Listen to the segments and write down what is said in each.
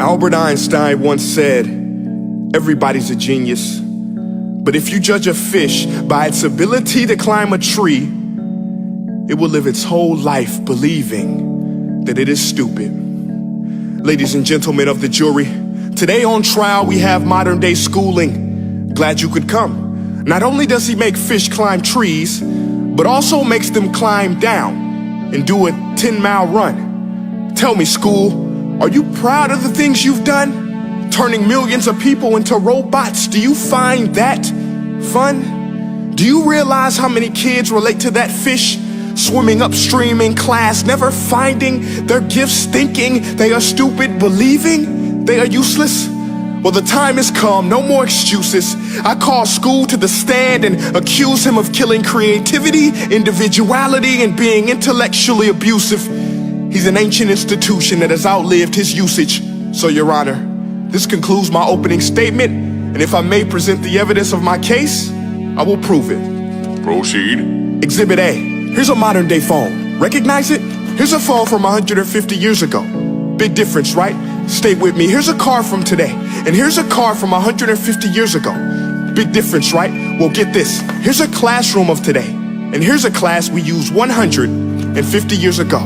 Albert Einstein once said, everybody's a genius, but if you judge a fish by its ability to climb a tree, it will live its whole life believing that it is stupid. Ladies and gentlemen of the jury, today on trial we have modern day schooling. Glad you could come. Not only does he make fish climb trees, but also makes them climb down and do a 10-mile run. Tell me, school, are you proud of the things you've done? Turning millions of people into robots, do you find that fun? Do you realize how many kids relate to that fish swimming upstream in class, never finding their gifts, thinking they are stupid, believing they are useless? Well, the time has come, no more excuses. I call school to the stand and accuse him of killing creativity, individuality, and being intellectually abusive. He's an ancient institution that has outlived his usage. So, Your Honor, this concludes my opening statement, and if I may present the evidence of my case, I will prove it. Proceed. Exhibit A. Here's a modern day phone. Recognize it? Here's a phone from 150 years ago. Big difference, right? Stay with me. Here's a car from today, and here's a car from 150 years ago. Big difference, right? Well, get this. Here's a classroom of today, and here's a class we used 150 years ago.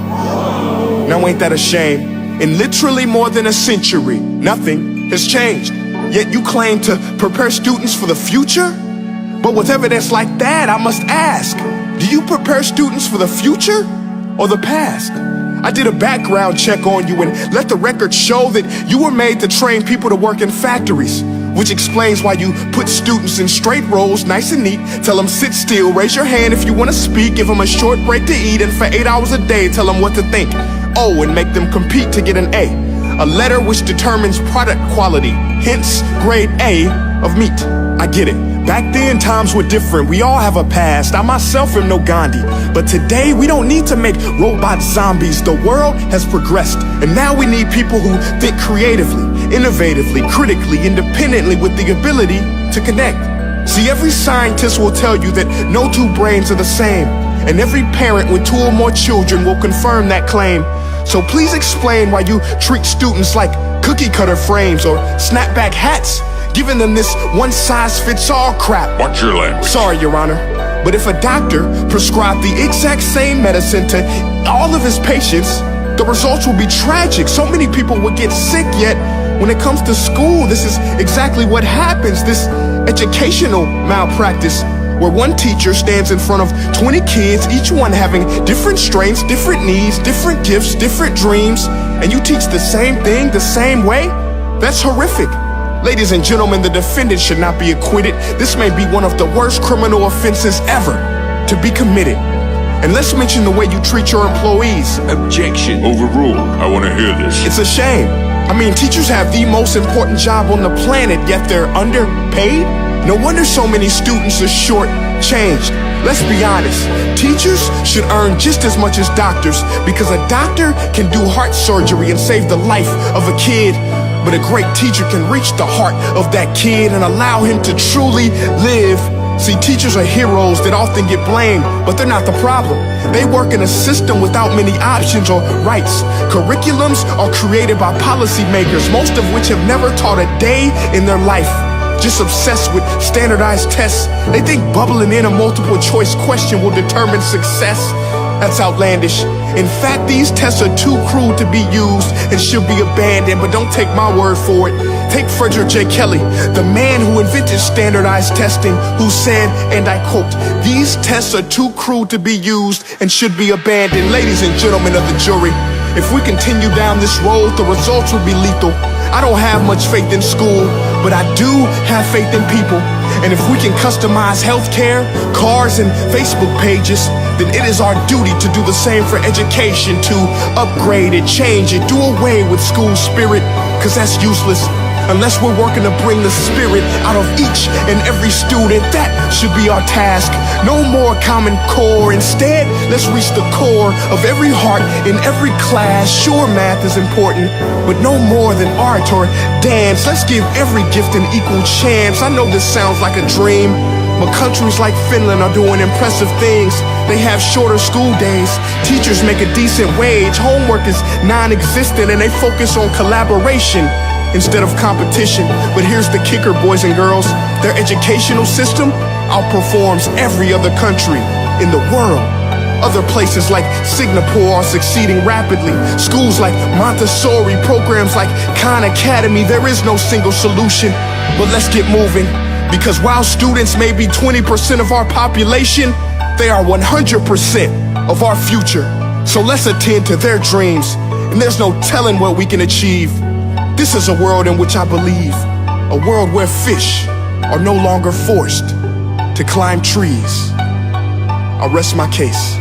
Now ain't that a shame? In literally more than a century, nothing has changed. Yet you claim to prepare students for the future? But with evidence like that, I must ask, do you prepare students for the future or the past? I did a background check on you and let the record show that you were made to train people to work in factories, which explains why you put students in straight rows, nice and neat, tell them sit still, raise your hand if you want to speak, give them a short break to eat, and for 8 hours a day, tell them what to think. Oh, and make them compete to get an A letter which determines product quality, hence grade A of meat. I get it. Back then, times were different. We all have a past. I myself am no Gandhi. But today, we don't need to make robot zombies. The world has progressed. And now we need people who think creatively, innovatively, critically, independently, with the ability to connect. See, every scientist will tell you that no two brains are the same. And every parent with 2 or more children will confirm that claim. So please explain why you treat students like cookie cutter frames or snapback hats, giving them this one-size-fits-all crap. Watch your language. Sorry, Your Honor, but if a doctor prescribed the exact same medicine to all of his patients, the results will be tragic. So many people would get sick, yet when it comes to school, this is exactly what happens. This educational malpractice, where one teacher stands in front of 20 kids, each one having different strengths, different needs, different gifts, different dreams, and you teach the same thing the same way? That's horrific. Ladies and gentlemen, the defendant should not be acquitted. This may be one of the worst criminal offenses ever to be committed. And let's mention the way you treat your employees. Objection. Overruled. I want to hear this. It's a shame. I mean, teachers have the most important job on the planet, yet they're underpaid? No wonder so many students are short-changed. Let's be honest, teachers should earn just as much as doctors, because a doctor can do heart surgery and save the life of a kid, but a great teacher can reach the heart of that kid and allow him to truly live. See, teachers are heroes that often get blamed, but they're not the problem. They work in a system without many options or rights. Curriculums are created by policymakers, most of which have never taught a day in their life. Just obsessed with standardized tests. They think bubbling in a multiple choice question will determine success. That's outlandish. In fact, these tests are too crude to be used and should be abandoned, but don't take my word for it. Take Frederick J. Kelly, the man who invented standardized testing, who said, and I quote, "These tests are too crude to be used and should be abandoned." Ladies and gentlemen of the jury, if we continue down this road, the results will be lethal. I don't have much faith in school, but I do have faith in people. And if we can customize healthcare, cars, and Facebook pages, then it is our duty to do the same for education, to upgrade it, change it, do away with school spirit, because that's useless. Unless we're working to bring the spirit out of each and every student, that should be our task. No more Common Core. Instead, let's reach the core of every heart in every class. Sure, math is important, but no more than art or dance. Let's give every gift an equal chance. I know this sounds like a dream, but countries like Finland are doing impressive things. They have shorter school days. Teachers make a decent wage. Homework is non-existent, and they focus on collaboration. instead of competition. But here's the kicker, boys and girls. Their educational system outperforms every other country in the world. Other places like Singapore are succeeding rapidly. Schools like Montessori, programs like Khan Academy. There is no single solution, but let's get moving. Because while students may be 20% of our population, they are 100% of our future. So let's attend to their dreams, and there's no telling what we can achieve. This is a world in which I believe, a world where fish are no longer forced to climb trees. I'll rest my case.